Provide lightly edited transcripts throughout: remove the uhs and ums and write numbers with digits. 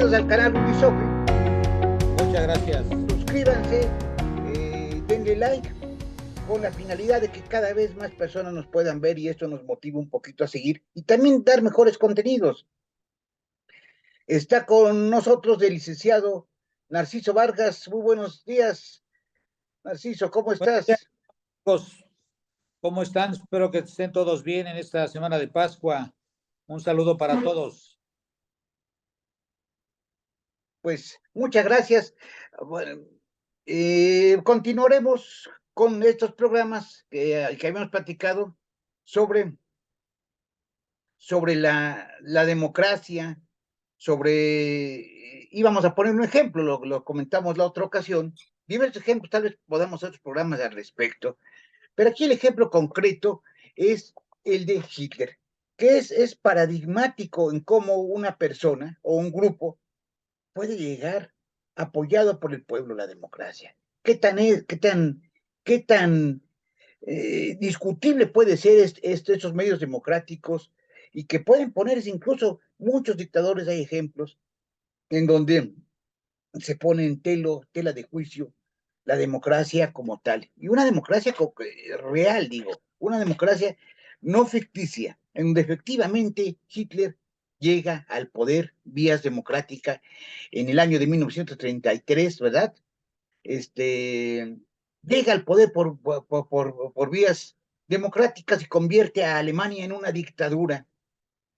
bienvenidos al canal Ubisoft. Muchas gracias. Suscríbanse, denle like, con la finalidad de que cada vez más personas nos puedan ver y esto nos motiva un poquito a seguir y también dar mejores contenidos. Está con nosotros el licenciado Narciso Vargas. Muy buenos días, Narciso, ¿cómo Buenos días, estás? chicos. ¿Cómo están? Espero que estén todos bien en esta semana de Pascua. Un saludo para todos. Pues muchas gracias. Bueno, continuaremos con estos programas que habíamos platicado sobre la democracia, íbamos a poner un ejemplo, lo comentamos la otra ocasión, diversos ejemplos, tal vez podamos hacer otros programas al respecto, pero aquí el ejemplo concreto es el de Hitler, que es paradigmático en cómo una persona o un grupo puede llegar apoyado por el pueblo a la democracia. Qué tan discutible puede ser estos medios democráticos y que pueden ponerse incluso muchos dictadores, hay ejemplos en donde se pone en tela de juicio la democracia como tal. Y una democracia real, digo, una democracia no ficticia, en donde efectivamente Hitler llega al poder vías democrática en el año de 1933, ¿verdad? Llega al poder por vías democráticas y convierte a Alemania en una dictadura,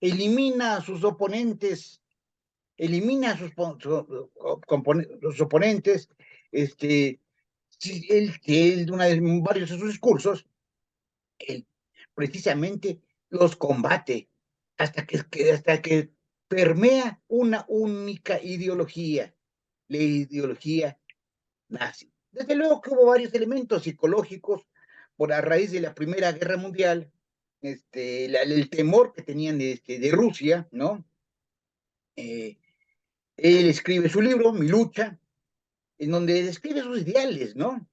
elimina a sus oponentes, elimina a sus oponentes, en varios de sus discursos, él precisamente los combate hasta que permea una única ideología, la ideología nazi. Desde luego que hubo varios elementos psicológicos por a raíz de la Primera Guerra Mundial, el temor que tenían de Rusia, ¿no? Él escribe su libro, Mi lucha, en donde describe sus ideales, ¿no?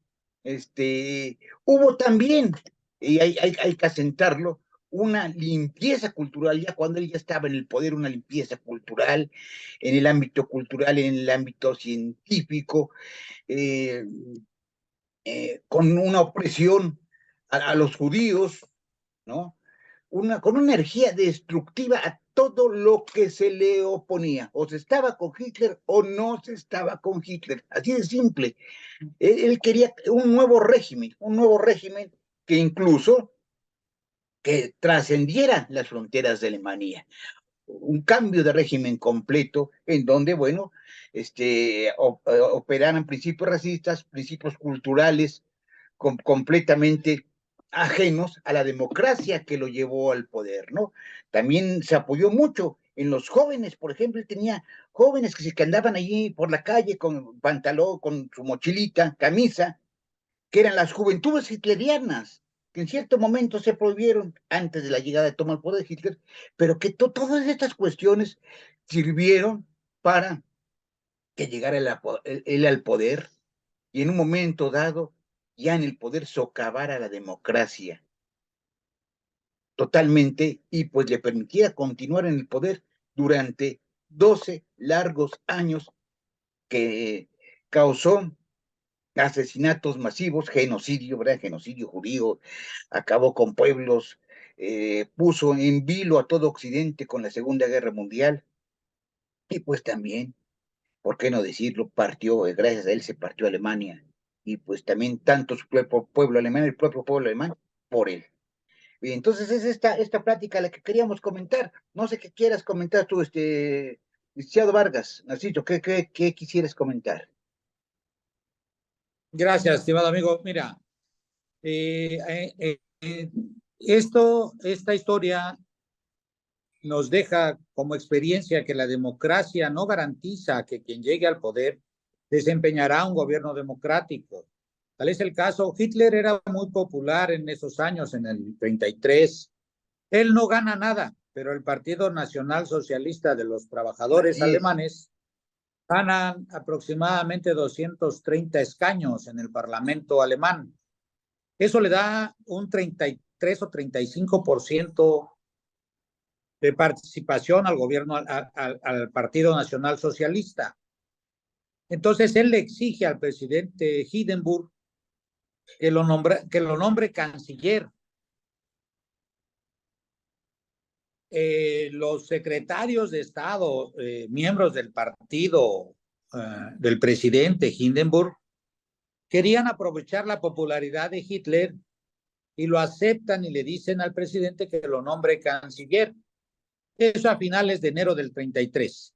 Hubo también, y hay que asentarlo, una limpieza cultural, ya cuando él ya estaba en el poder, una limpieza cultural, en el ámbito cultural, en el ámbito científico, eh, con una opresión a los judíos, ¿no? Con una energía destructiva a todo lo que se le oponía. O se estaba con Hitler o no se estaba con Hitler. Así de simple. Él quería un nuevo régimen que incluso que trascendiera las fronteras de Alemania. Un cambio de régimen completo en donde, bueno, operaran principios racistas, principios culturales completamente ajenos a la democracia que lo llevó al poder, ¿no? También se apoyó mucho en los jóvenes, por ejemplo, él tenía jóvenes que andaban allí por la calle con pantalón, con su mochilita, camisa, que eran las juventudes hitlerianas, que en cierto momento se prohibieron antes de la llegada de toma al poder de Hitler, pero que todas estas cuestiones sirvieron para que llegara él al poder y en un momento dado, ya en el poder, socavara la democracia totalmente y pues le permitiera continuar en el poder durante 12 largos años que causó asesinatos masivos, genocidio, ¿verdad? Genocidio judío, acabó con pueblos, puso en vilo a todo Occidente con la Segunda Guerra Mundial y pues también, ¿por qué no decirlo? Gracias a él se partió Alemania y pues también tanto su pueblo alemán, el propio pueblo alemán, por él. Y entonces es esta plática la que queríamos comentar. No sé qué quieras comentar tú, licenciado Vargas, Narciso, ¿qué quisieras comentar? Gracias, estimado amigo. Mira, eh, eh, eh, esta historia nos deja como experiencia que la democracia no garantiza que quien llegue al poder desempeñará un gobierno democrático. Tal es el caso. Hitler era muy popular en esos años, en el 33. Él no gana nada, pero el Partido Nacional Socialista de los Trabajadores Así es. Alemanes ganan aproximadamente 230 escaños en el Parlamento alemán. Eso le da un 33 o 35% de participación al gobierno, al Partido Nacional Socialista. Entonces él le exige al presidente Hindenburg que lo nombre canciller. Los secretarios de Estado, miembros del partido del presidente Hindenburg, querían aprovechar la popularidad de Hitler y lo aceptan y le dicen al presidente que lo nombre canciller. Eso a finales de enero del 33.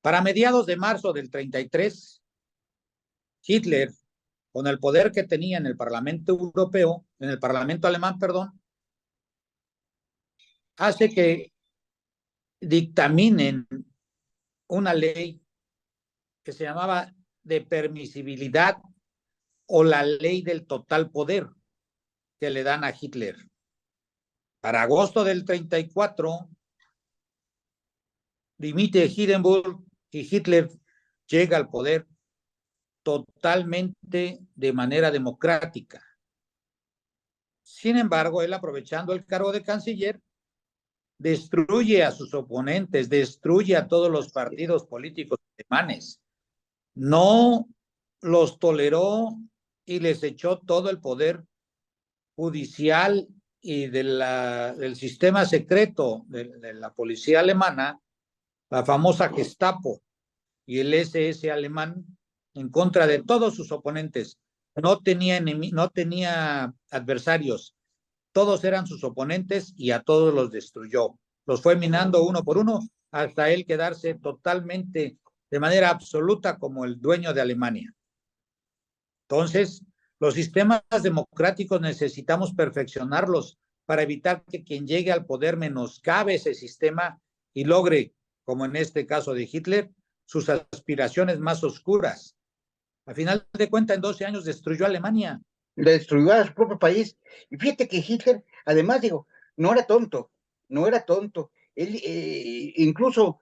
Para mediados de marzo del 33, Hitler, con el poder que tenía en el Parlamento Europeo, en el Parlamento alemán, perdón, hace que dictaminen una ley que se llamaba de permisibilidad o la ley del total poder que le dan a Hitler. Para agosto del 34, dimite Hindenburg y Hitler llega al poder totalmente de manera democrática. Sin embargo, él, aprovechando el cargo de canciller, destruye a sus oponentes, destruye a todos los partidos políticos alemanes. No los toleró y les echó todo el poder judicial y del sistema secreto de la policía alemana, la famosa Gestapo y el SS alemán, en contra de todos sus oponentes. No tenía adversarios, todos eran sus oponentes y a todos los destruyó. Los fue minando uno por uno hasta él quedarse totalmente, de manera absoluta, como el dueño de Alemania. Entonces, los sistemas democráticos necesitamos perfeccionarlos para evitar que quien llegue al poder menoscabe ese sistema y logre, como en este caso de Hitler, sus aspiraciones más oscuras. Al final de cuentas, en 12 años destruyó Alemania. Le destruyó a su propio país. Y fíjate que Hitler, además, digo, no era tonto, no era tonto. Él, incluso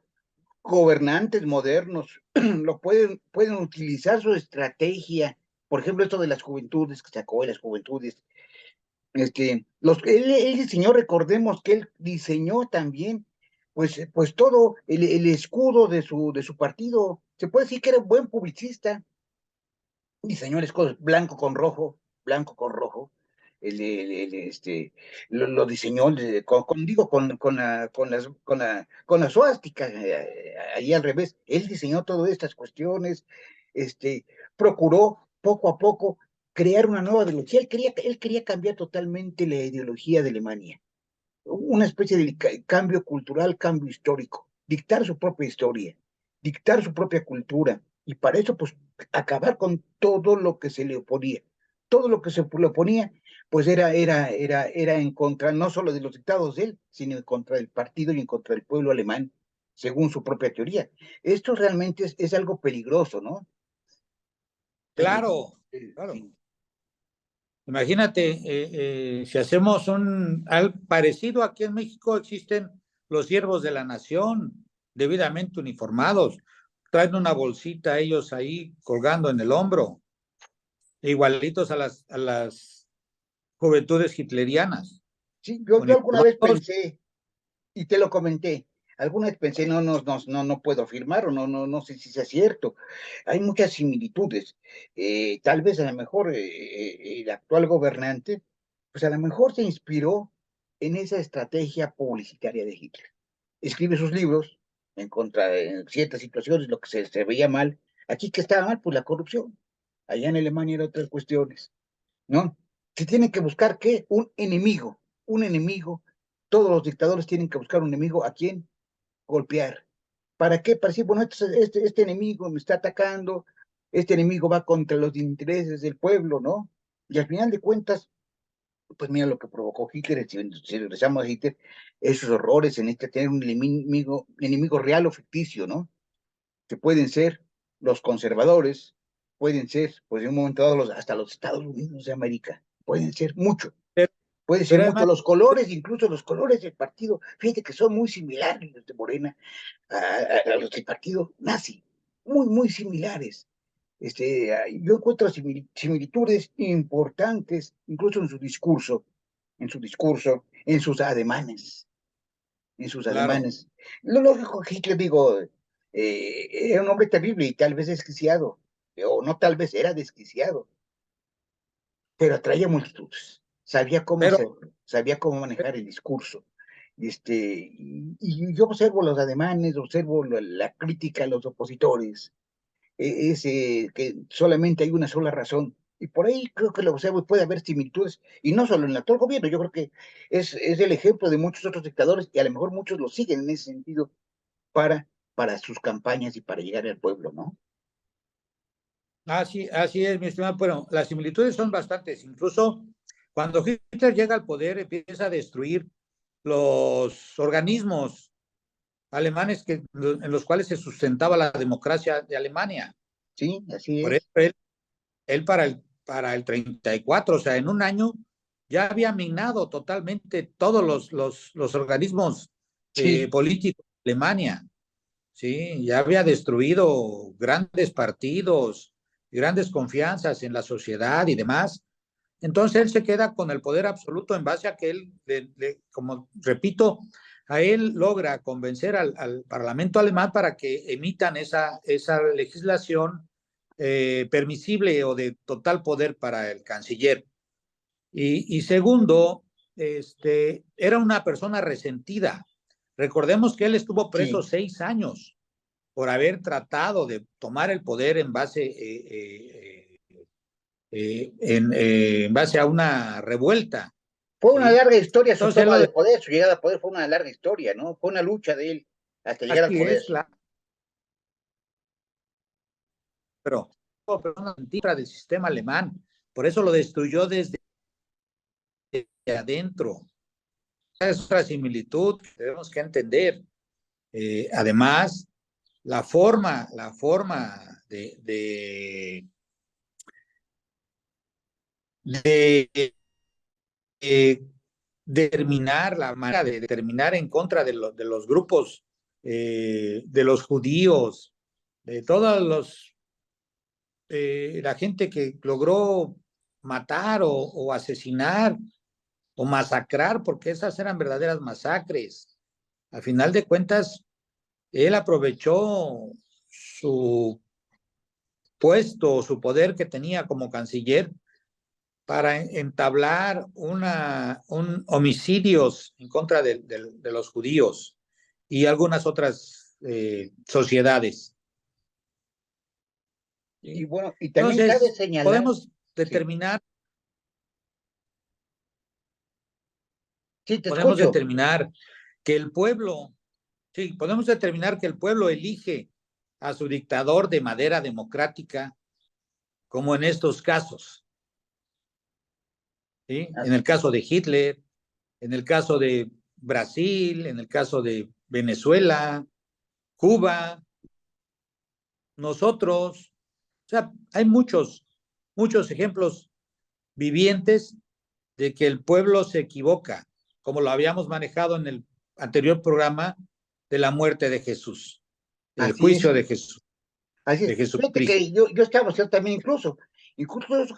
gobernantes modernos lo pueden utilizar su estrategia. Por ejemplo, esto de las juventudes, que sacó de las juventudes. Él diseñó, recordemos que él diseñó también, pues todo el escudo de su partido. Se puede decir que era un buen publicista. Diseñó el escudo blanco con rojo. Lo diseñó digo, con la suástica ahí al revés. Él diseñó todas estas cuestiones, procuró poco a poco crear una nueva ideología. Él quería cambiar totalmente la ideología de Alemania, una especie de cambio cultural, cambio histórico, dictar su propia historia, dictar su propia cultura, y para eso, pues, acabar con todo lo que se le oponía. Todo lo que se le oponía, pues era en contra, no solo de los dictados de él, sino en contra del partido y en contra del pueblo alemán, según su propia teoría. Esto realmente es algo peligroso, ¿no? Claro, claro. Sí. Imagínate, si hacemos algo parecido aquí en México, existen los siervos de la nación, debidamente uniformados, traen una bolsita ellos ahí colgando en el hombro, igualitos a las juventudes hitlerianas, Sí, yo alguna vez uniformados. pensé, y te lo comenté, alguna vez pensé, no puedo afirmar, o no sé si sea cierto. Hay muchas similitudes. Tal vez a lo mejor el actual gobernante, pues a lo mejor se inspiró en esa estrategia publicitaria de Hitler. Escribe sus libros en contra de ciertas situaciones, lo que se veía mal. Aquí que estaba mal, pues la corrupción. Allá en Alemania eran otras cuestiones, ¿no? Se tiene que buscar, ¿qué? Un enemigo. Todos los dictadores tienen que buscar un enemigo a quien golpear. ¿Para qué? Para decir, bueno, este enemigo me está atacando, este enemigo va contra los intereses del pueblo, ¿no? Y al final de cuentas, pues mira lo que provocó Hitler, si regresamos a Hitler, esos horrores en tener un enemigo real o ficticio, ¿no? Que pueden ser los conservadores, pueden ser, pues en un momento dado, hasta los Estados Unidos de América, pueden ser mucho. Pero, Puede ser pero mucho además, los colores, incluso los colores del partido. Fíjate que son muy similares los de Morena a los del partido nazi. Muy similares. Yo encuentro similitudes importantes, incluso en su discurso, en sus ademanes. en sus claro. ademanes. Lo lógico, Hitler, digo, era un hombre terrible y tal vez desquiciado, o no tal vez, era desquiciado, pero atraía multitudes, sabía cómo Pero, hacerlo, sabía cómo manejar el discurso. Y yo observo los ademanes, observo la crítica a los opositores, es que solamente hay una sola razón. Y por ahí creo que lo observo y puede haber similitudes, y no solo en el actual gobierno, yo creo que es el ejemplo de muchos otros dictadores, y a lo mejor muchos lo siguen en ese sentido para, para sus campañas y para llegar al pueblo, ¿no? así es, mi estimado. Bueno, las similitudes son bastantes. Incluso cuando Hitler llega al poder, empieza a destruir los organismos alemanes en los cuales se sustentaba la democracia de Alemania. Sí, así Por eso es. él para el 34, o sea, en un año, ya había minado totalmente todos los organismos Sí, políticos de Alemania. Sí, ya había destruido grandes partidos, grandes confianzas en la sociedad y demás. Entonces él se queda con el poder absoluto en base a que él, como repito, a él logra convencer al Parlamento alemán para que emitan esa legislación permisible o de total poder para el canciller. Y segundo, era una persona resentida. Recordemos que él estuvo preso sí. 6 años por haber tratado de tomar el poder en base a una revuelta, Fue una ¿sí? larga historia su Entonces, toma de poder, su llegada al poder fue una larga historia, ¿no? Fue una lucha de él hasta llegar al así poder. es, claro, pero una mentira del sistema alemán, por eso lo destruyó desde adentro. Es otra similitud que tenemos que entender. Además, la forma de determinar, la manera de determinar en contra de los grupos, de los judíos, de todos la gente que logró matar o asesinar o masacrar, porque esas eran verdaderas masacres. Al final de cuentas, él aprovechó su puesto, su poder que tenía como canciller para entablar homicidios en contra de los judíos y algunas otras sociedades. Y ¿Sí? bueno, y también cabe Entonces, señalar, podemos sí, determinar, sí, te podemos escucho. determinar que el pueblo, sí, podemos determinar que el pueblo elige a su dictador de manera democrática, como en estos casos, ¿sí? En el caso de Hitler, en el caso de Brasil, en el caso de Venezuela, Cuba, nosotros. O sea, hay muchos ejemplos vivientes de que el pueblo se equivoca, como lo habíamos manejado en el anterior programa de la muerte de Jesús, del Así es, juicio de Jesús, así es. de Fíjate Jesucristo. que yo estaba observando también incluso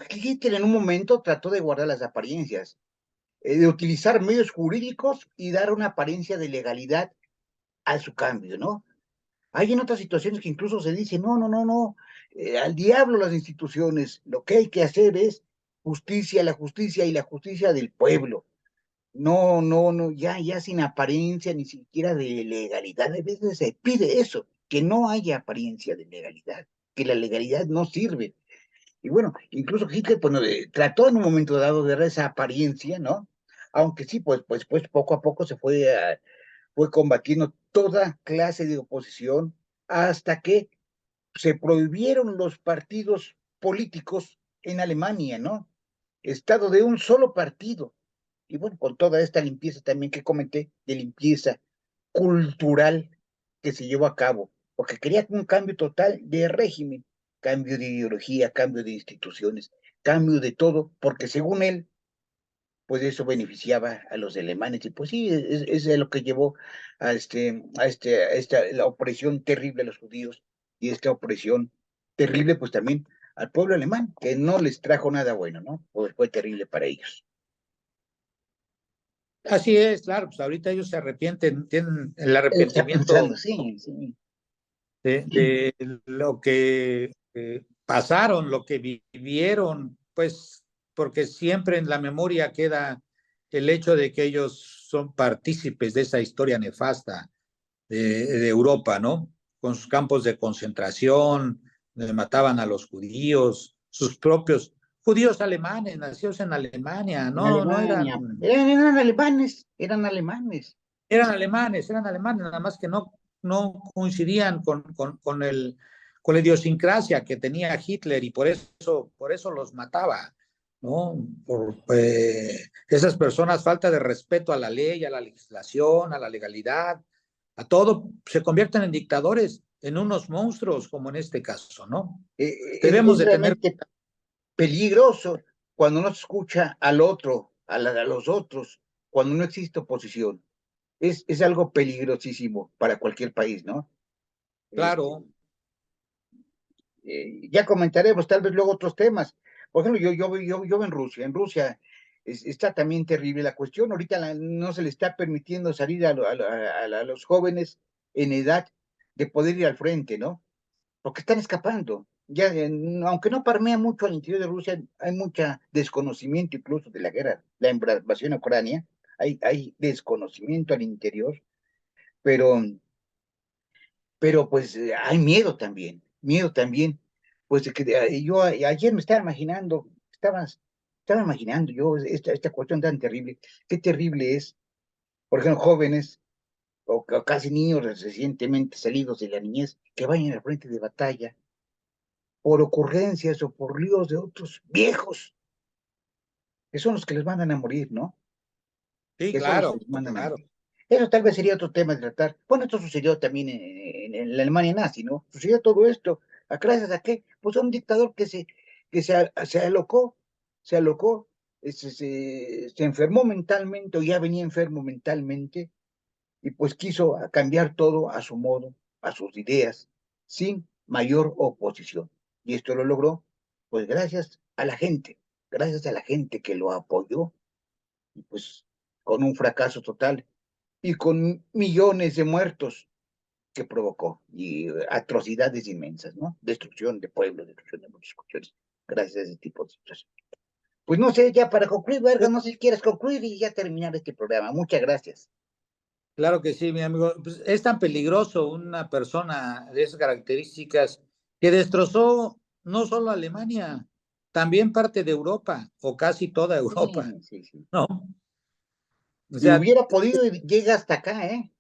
Hitler en un momento trató de guardar las apariencias, de utilizar medios jurídicos y dar una apariencia de legalidad a su cambio, ¿no? Hay en otras situaciones que incluso se dice, no, no, no, no, al diablo las instituciones, lo que hay que hacer es justicia, la justicia y la justicia del pueblo. No, no, no, ya sin apariencia ni siquiera de legalidad. A veces se pide eso, que no haya apariencia de legalidad, que la legalidad no sirve. Y bueno, incluso Hitler pues, trató en un momento dado de dar esa apariencia, ¿no? Aunque sí, pues poco a poco fue combatiendo toda clase de oposición hasta que se prohibieron los partidos políticos en Alemania, ¿no? Estado de un solo partido. Y bueno, con toda esta limpieza también que comenté, de limpieza cultural que se llevó a cabo, porque quería un cambio total de régimen, cambio de ideología, cambio de instituciones, cambio de todo, porque según él, pues eso beneficiaba a los alemanes, y pues sí, es lo que llevó la opresión terrible a los judíos, y esta opresión terrible, pues también al pueblo alemán, que no les trajo nada bueno, ¿no? Pues fue terrible para ellos. Así es, claro, pues ahorita ellos se arrepienten, tienen el Está pensando, arrepentimiento sí, sí. de lo que pasaron, lo que vivieron, pues porque siempre en la memoria queda el hecho de que ellos son partícipes de esa historia nefasta de Europa, ¿no? Con sus campos de concentración, donde mataban a los judíos, sus propios judíos alemanes, nacidos en Alemania, En no Alemania. eran, Eran alemanes, eran alemanes. eran alemanes, nada más que no coincidían con la idiosincrasia que tenía Hitler y por eso los mataba, ¿no? Por esas personas, falta de respeto a la ley, a la legislación, a la legalidad, a todo, se convierten en dictadores, en unos monstruos, como en este caso, ¿no? Debemos Es de tener, realmente peligroso cuando no se escucha al otro, a los otros, cuando no existe oposición. Es algo peligrosísimo para cualquier país, ¿no? Este, claro, ya comentaremos tal vez luego otros temas. Por ejemplo, yo en Rusia está también terrible la cuestión. Ahorita no se le está permitiendo salir a los jóvenes en edad de poder ir al frente, ¿no? Porque están escapando. Ya, aunque no parmea mucho al interior de Rusia, hay mucha desconocimiento incluso de la guerra, la invasión a Ucrania, hay desconocimiento al interior, pero pues hay miedo también, pues de que yo ayer me estaba imaginando, estaba imaginando yo esta cuestión tan terrible, qué terrible es, por ejemplo, jóvenes o casi niños recientemente salidos de la niñez que vayan al frente de batalla por ocurrencias o por líos de otros viejos, que son los que les mandan a morir, ¿no? sí, Que son los que claro, les mandan a claro. morir. Eso tal vez sería otro tema de tratar. Bueno, esto sucedió también en la Alemania nazi, ¿no? Sucedió todo esto. ¿A gracias a qué? Pues a un dictador se alocó, se alocó, se enfermó mentalmente o ya venía enfermo mentalmente y pues quiso cambiar todo a su modo, a sus ideas, sin mayor oposición. Y esto lo logró, pues gracias a la gente que lo apoyó, y pues con un fracaso total y con millones de muertos que provocó y atrocidades inmensas, ¿no? Destrucción de pueblos, destrucción de muchas cuestiones, gracias a ese tipo de situaciones. Pues no sé, ya para concluir, Verga, no sé si quieres concluir y ya terminar este programa. Muchas gracias. Claro que sí, mi amigo. Pues es tan peligroso una persona de esas características que destrozó no solo Alemania, también parte de Europa o casi toda Europa, Sí, sí, sí. ¿no? O Y sea, hubiera podido ir, llega hasta acá, ¿eh?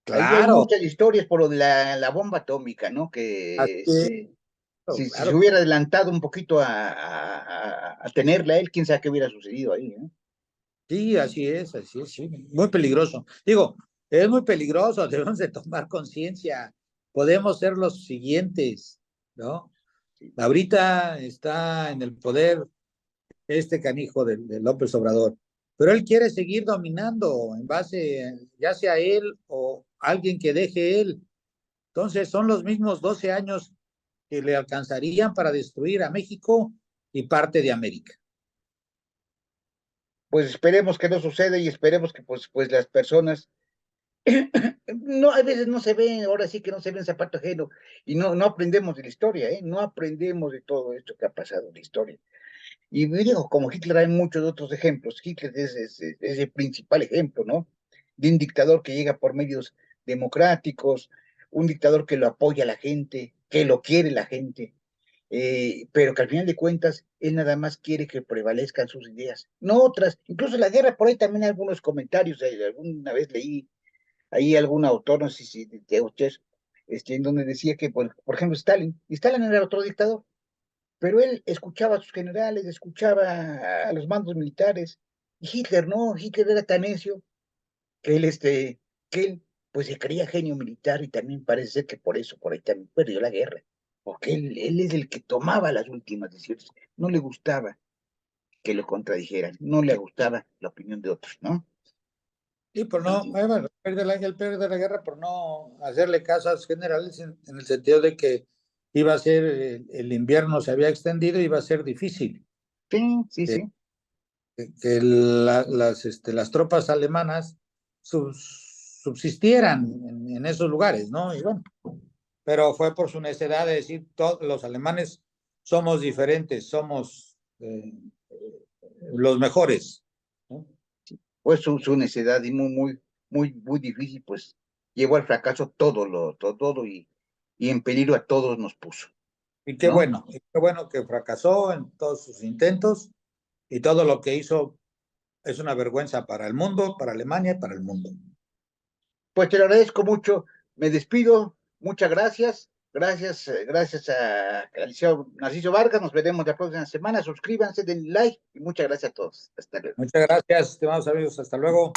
Ahí hay claro, muchas historias por lo de la bomba atómica, ¿no? así Que es, si se claro. hubiera adelantado un poquito a tenerla él, quién sabe qué hubiera sucedido ahí, ¿eh? Sí, así es, sí. Muy peligroso. Digo, es muy peligroso, debemos de tomar conciencia. Podemos ser los siguientes, ¿no? Sí. Ahorita está en el poder este canijo de López Obrador. Pero él quiere seguir dominando en base, ya sea él o alguien que deje él. Entonces son los mismos 12 años que le alcanzarían para destruir a México y parte de América. Pues esperemos que no suceda y esperemos que pues las personas, no, a veces no se ven, ahora sí que no se ven zapato ajeno y no aprendemos de la historia, ¿eh? No aprendemos de todo esto que ha pasado en la historia. Y digo, como Hitler hay muchos otros ejemplos. Hitler es el principal ejemplo, ¿no? De un dictador que llega por medios democráticos, un dictador que lo apoya a la gente, que lo quiere la gente, pero que al final de cuentas él nada más quiere que prevalezcan sus ideas, no otras. Incluso la guerra, por ahí también hay algunos comentarios, alguna vez leí ahí algún autor, no sé si de ustedes, en donde decía que, por ejemplo, Stalin era otro dictador, pero él escuchaba a sus generales, escuchaba a los mandos militares, y Hitler no, Hitler era tan necio que él pues se creía genio militar y también parece ser que por ahí también perdió la guerra, porque él es el que tomaba las últimas decisiones, no le gustaba que lo contradijeran, no le gustaba la opinión de otros, ¿no? Y por no, Así. bueno, él pierde la guerra por no hacerle caso a los generales en el sentido de que iba a ser, el invierno se había extendido y iba a ser difícil. Sí, sí, Eh, sí. que las tropas alemanas subsistieran en esos lugares, ¿no? Y bueno, pero fue por su necedad de decir, todos los alemanes somos diferentes, somos los mejores, ¿no? Pues su necedad y muy difícil, pues llevó al fracaso todo y en peligro a todos nos puso, Y ¿no? qué bueno que fracasó en todos sus intentos y todo lo que hizo es una vergüenza para el mundo, para Alemania y para el mundo. Pues te lo agradezco mucho, me despido, muchas gracias, gracias al licenciado Narciso Vargas, nos veremos la próxima semana, suscríbanse, denle like y muchas gracias a todos, hasta luego. Muchas gracias, estimados amigos, hasta luego.